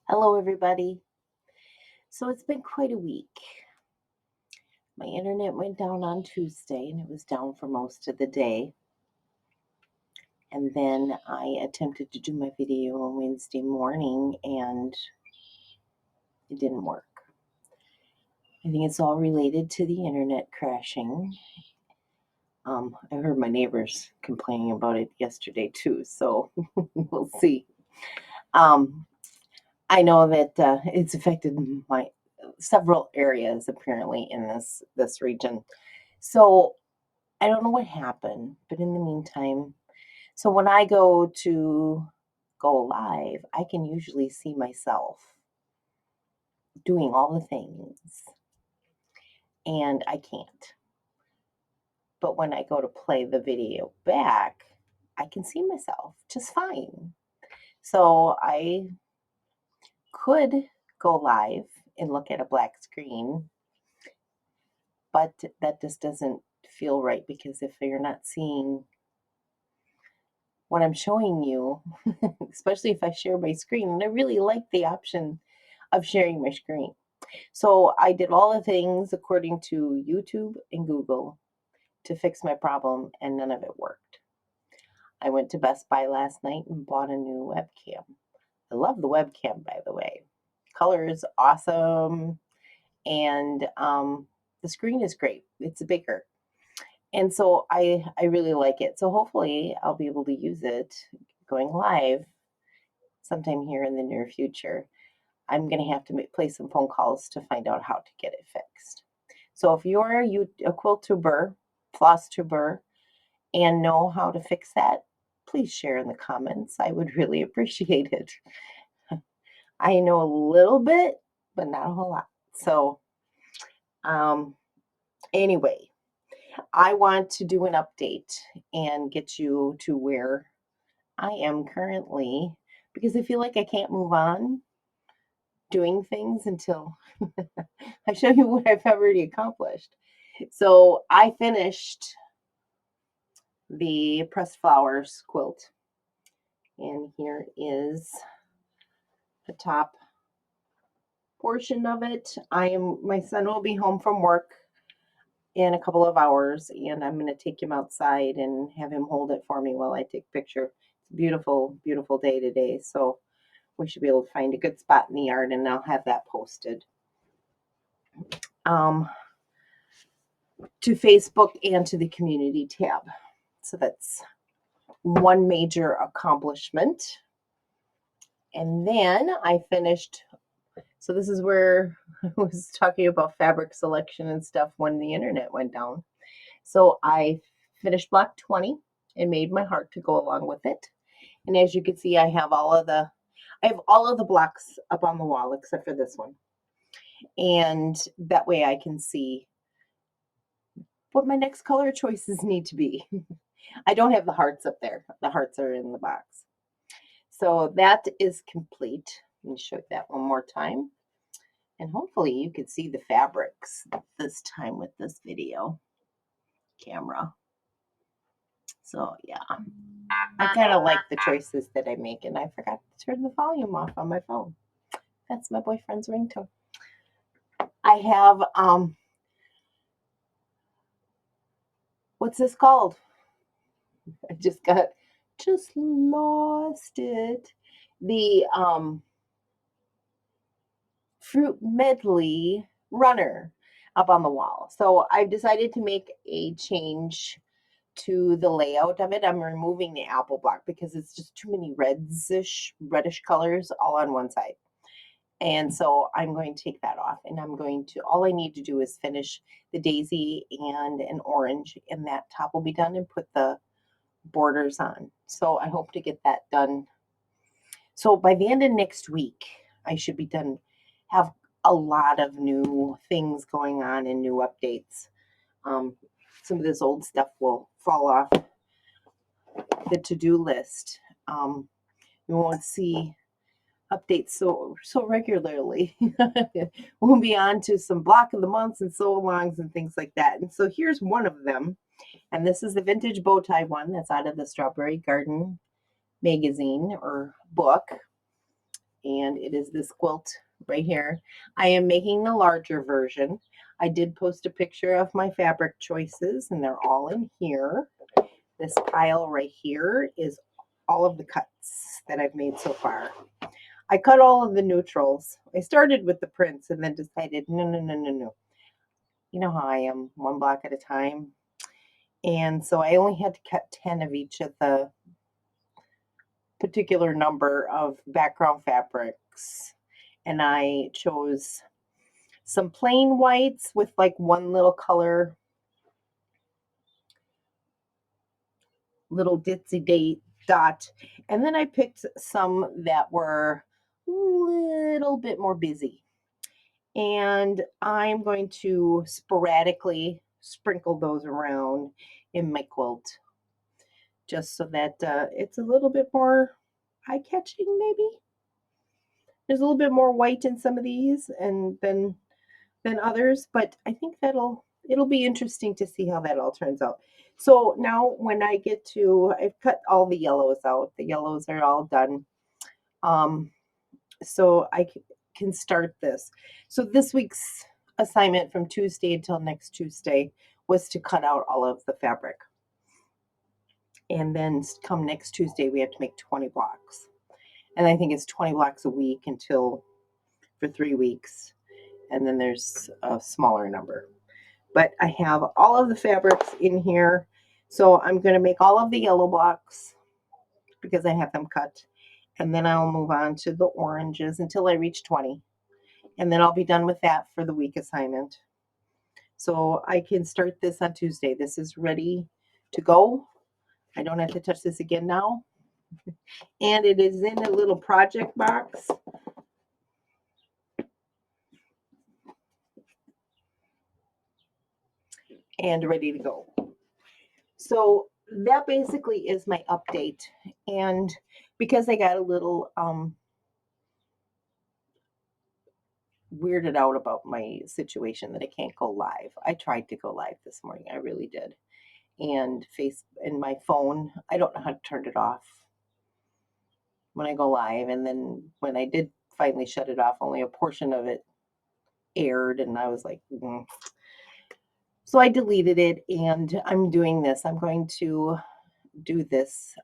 Hello, everybody. So it's been quite a week. My internet went down on Tuesday and it was down for most of the day. And then I attempted to do my video on Wednesday morning and it didn't work. I think it's all related to the internet crashing. I heard my neighbors complaining about it yesterday too, so we'll see. Um, I know that it's affected my several areas apparently in this region. So I don't know what happened, but in the meantime, so when I go live, I can usually see myself doing all the things, and I can't. But when I go to play the video back, I can see myself just fine. So I could go live and look at a black screen, but that just doesn't feel right because if you're not seeing what I'm showing you, especially if I share my screen, and I really like the option of sharing my screen. So I did all the things according to YouTube and Google to fix my problem, and none of it worked. I went to Best Buy last night and bought a new webcam. I love the webcam, by the way. Color is awesome, and the screen is great. It's bigger. And so I really like it. So hopefully I'll be able to use it going live sometime here in the near future. I'm going to have to place some phone calls to find out how to get it fixed. So if you're a quilt tuber, floss tuber, and know how to fix that, please share in the comments. I would really appreciate it. I know a little bit, but not a whole lot. So anyway, I want to do an update and get you to where I am currently because I feel like I can't move on doing things until I show you what I've already accomplished. So I finished the pressed flowers quilt, and here is the top portion of it. My son will be home from work in a couple of hours, and I'm going to take him outside and have him hold it for me while I take a picture. It's a beautiful, beautiful day today, so we should be able to find a good spot in the yard, and I'll have that posted to Facebook and to the community tab. So that's one major accomplishment. And then I finished, so this is where I was talking about fabric selection and stuff when the internet went down. So I finished block 20 and made my heart to go along with it. And as you can see, I have all of the blocks up on the wall except for this one. And that way I can see what my next color choices need to be. I don't have the hearts up there. The hearts are in the box. So that is complete. Let me show you that one more time. And hopefully you can see the fabrics this time with this video camera. So yeah, I kind of like the choices that I make, and I forgot to turn the volume off on my phone. That's my boyfriend's ringtone. I have, what's this called? I just lost it. The fruit medley runner up on the wall. So I've decided to make a change to the layout of it. I'm removing the apple block because it's just too many reddish colors all on one side. And so I'm going to take that off, and all I need to do is finish the daisy and an orange, and that top will be done, and put the borders on. So I hope to get that done. So by the end of next week, I should be done, have a lot of new things going on and new updates. Some of this old stuff will fall off the to-do list. You won't see updates so regularly. We'll be on to some block of the months and so longs and things like that. And so here's one of them. And this is the vintage bow tie one that's out of the Strawberry Garden magazine or book. and it is this quilt right here. I am making the larger version. I did post a picture of my fabric choices, and they're all in here. This pile right here is all of the cuts that I've made so far. I cut all of the neutrals. I started with the prints and then decided, no, no, no, no, no. You know how I am, one block at a time. And so I only had to cut 10 of each of the particular number of background fabrics. And I chose some plain whites with like one little color, little ditzy date dot. And then I picked some that were a little bit more busy. And I'm going to sporadically sprinkle those around in my quilt just so that it's a little bit more eye-catching maybe. There's a little bit more white in some of these and than others, but I think it'll be interesting to see how that all turns out. So now when I get to, I've cut all the yellows out. The yellows are all done. So I can start this. So this week's assignment from Tuesday until next Tuesday was to cut out all of the fabric. And then come next Tuesday, we have to make 20 blocks. And I think it's 20 blocks a week for 3 weeks. And then there's a smaller number. But I have all of the fabrics in here. So I'm going to make all of the yellow blocks because I have them cut. And then I'll move on to the oranges until I reach 20. And then I'll be done with that for the week assignment. So I can start this on Tuesday. This is ready to go. I don't have to touch this again now. And it is in a little project box. And ready to go. So that basically is my update. And because I got a little weirded out about my situation that I can't go live. I tried to go live this morning. I really did. And my phone, I don't know how to turn it off when I go live. And then when I did finally shut it off, only a portion of it aired, and I was like, So I deleted it, and I'm doing this. I'm going to do this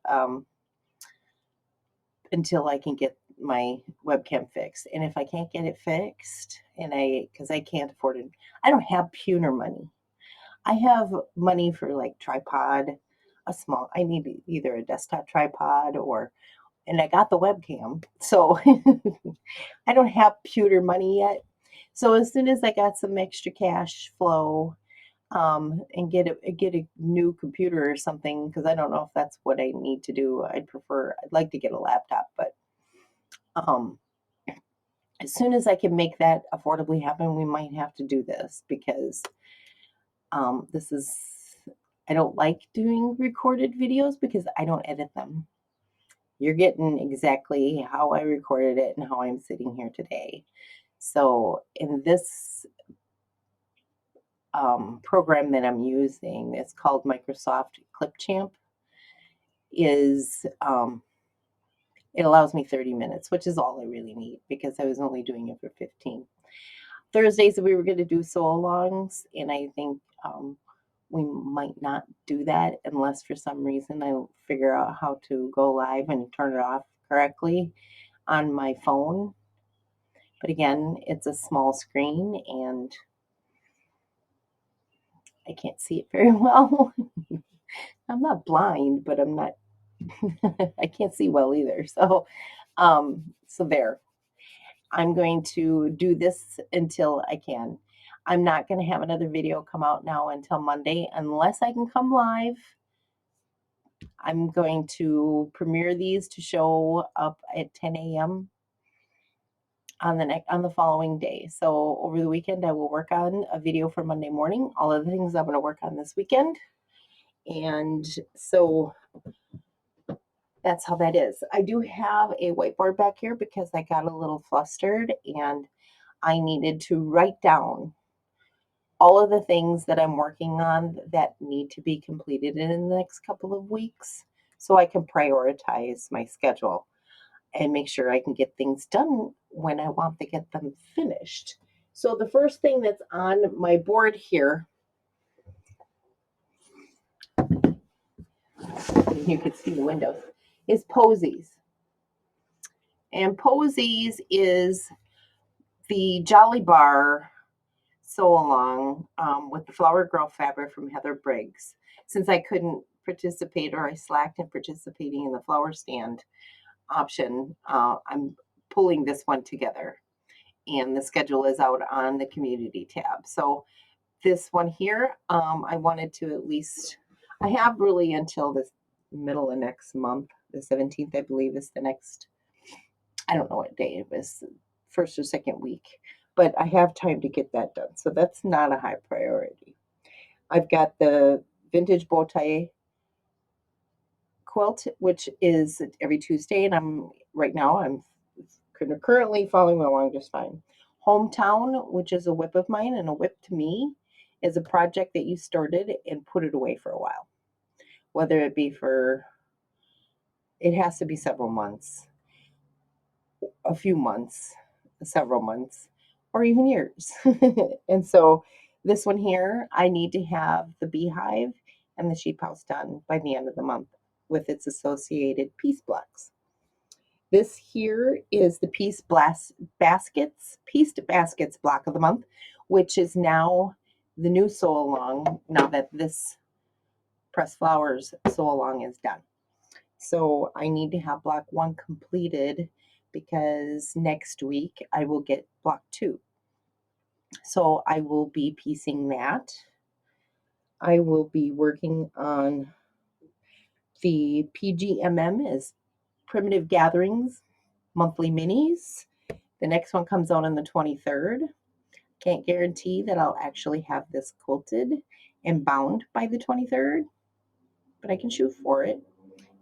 until I can get my webcam fixed. And if I can't get it fixed, because I can't afford it, I don't have puner money. I have money for like tripod, I need either a desktop tripod and I got the webcam. So I don't have pewter money yet. So as soon as I got some extra cash flow, and get a new computer or something, because I don't know if that's what I need to do. I'd like to get a laptop, but as soon as I can make that affordably happen, we might have to do this because I don't like doing recorded videos because I don't edit them. You're getting exactly how I recorded it and how I'm sitting here today. So in this program that I'm using, it's called Microsoft Clipchamp, it allows me 30 minutes, which is all I really need because I was only doing it for 15. Thursdays we were going to do so-alongs, and I think we might not do that unless for some reason I figure out how to go live and turn it off correctly on my phone. But again, it's a small screen and I can't see it very well. I'm not blind, but I'm not, I can't see well either. So there. I'm going to do this until I can. I'm not going to have another video come out now until Monday unless I can come live. I'm going to premiere these to show up at 10 a.m. on the following day. So over the weekend, I will work on a video for Monday morning. All of the things I'm going to work on this weekend. And so that's how that is. I do have a whiteboard back here because I got a little flustered and I needed to write down all of the things that I'm working on that need to be completed in the next couple of weeks so I can prioritize my schedule. and make sure I can get things done when I want to get them finished. So the first thing that's on my board here, you can see the windows, is Posies. And Posies is the Jolly Bar sew along with the flower girl fabric from Heather Briggs. Since I couldn't participate, or I slacked in participating in the flower stand option, I'm pulling this one together, and the schedule is out on the community tab. So this one here, I wanted to at least, I have really until the middle of next month. The 17th, I believe, is the next, I don't know what day it was, first or second week, but I have time to get that done. So that's not a high priority. I've got the vintage bow tie quilt, which is every Tuesday, and I'm currently following along just fine. Hometown, which is a whip of mine, and a whip to me is a project that you started and put it away for a while. Whether it be for, it has to be several months, a few months, several months, or even years. And so this one here, I need to have the beehive and the sheep house done by the end of the month with its associated piece blocks. This here is the pieced baskets block of the month, which is now the new sew along now that this pressed flowers sew along is done. So I need to have block 1 completed because next week I will get block 2. So I will be piecing that. I will be working on the PGMM is Primitive Gatherings monthly minis. The next one comes out on the 23rd. Can't guarantee that I'll actually have this quilted and bound by the 23rd, but I can shoot for it.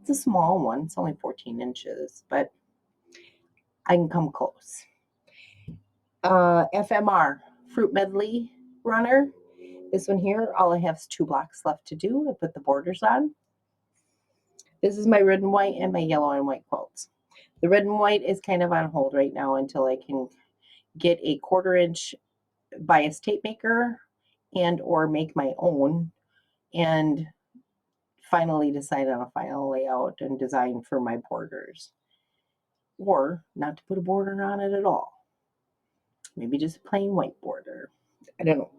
It's a small one. It's only 14 inches, but I can come close. FMR, Fruit Medley Runner. This one here, all I have is 2 blocks left to do. I put the borders on. This is my red and white and my yellow and white quilts. The red and white is kind of on hold right now until I can get a 1/4-inch bias tape maker and or make my own and finally decide on a final layout and design for my borders, or not to put a border on it at all. Maybe just a plain white border. I don't know.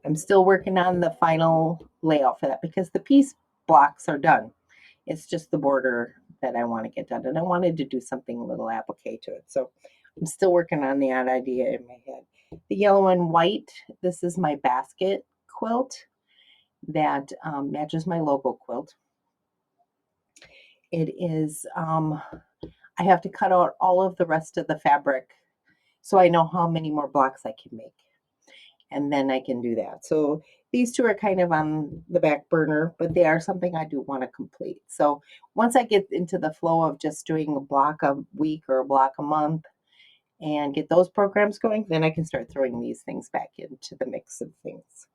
I'm still working on the final layout for that because the piece blocks are done. It's just the border that I want to get done, and I wanted to do something a little applique to it. So I'm still working on that idea in my head. The yellow and white, this is my basket quilt that matches my logo quilt. It is, I have to cut out all of the rest of the fabric so I know how many more blocks I can make. And then I can do that. So these two are kind of on the back burner, but they are something I do want to complete. So once I get into the flow of just doing a block a week or a block a month and get those programs going, then I can start throwing these things back into the mix of things.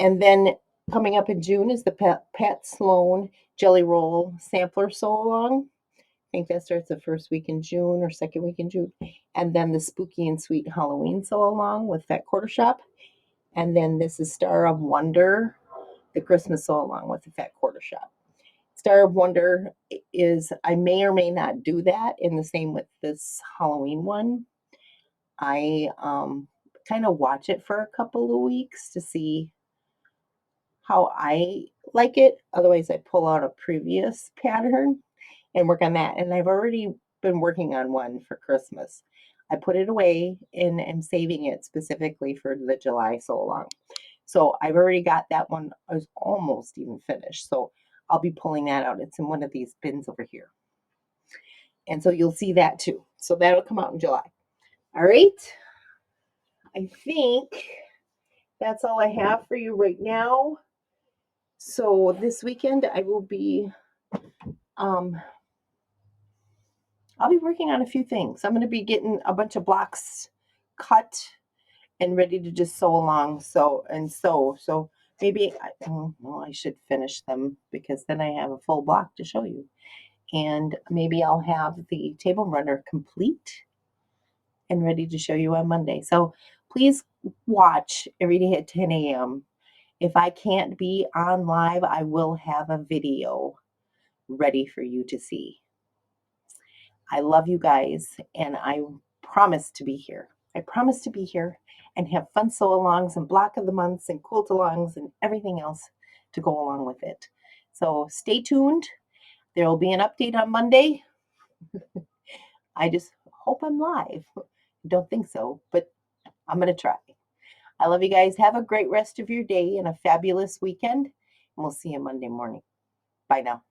And then coming up in June is the Pat Sloan Jelly Roll Sampler Sew Along. I think that starts the first week in June or second week in June. And then the Spooky and Sweet Halloween Sew Along with Fat Quarter Shop. And then this is Star of Wonder, the Christmas Sew Along with the Fat Quarter Shop. Star of Wonder is, I may or may not do that in the same with this Halloween one. I kind of watch it for a couple of weeks to see how I like it. Otherwise, I pull out a previous pattern and work on that. And I've already been working on one for Christmas. I put it away and am saving it specifically for the July sew along. So I've already got that one. I was almost even finished. So I'll be pulling that out. It's in one of these bins over here. And so you'll see that too. So that'll come out in July. All right. I think that's all I have for you right now. So this weekend I will be I'll be working on a few things. I'm going to be getting a bunch of blocks cut and ready to just sew along. So maybe I should finish them because then I have a full block to show you. and maybe I'll have the table runner complete and ready to show you on Monday. So please watch every day at 10 a.m. If I can't be on live, I will have a video ready for you to see. I love you guys, and I promise to be here. I promise to be here and have fun sew-alongs and block of the months and quilt-alongs and everything else to go along with it. So stay tuned. There will be an update on Monday. I just hope I'm live. Don't think so, but I'm going to try. I love you guys. Have a great rest of your day and a fabulous weekend. And we'll see you Monday morning. Bye now.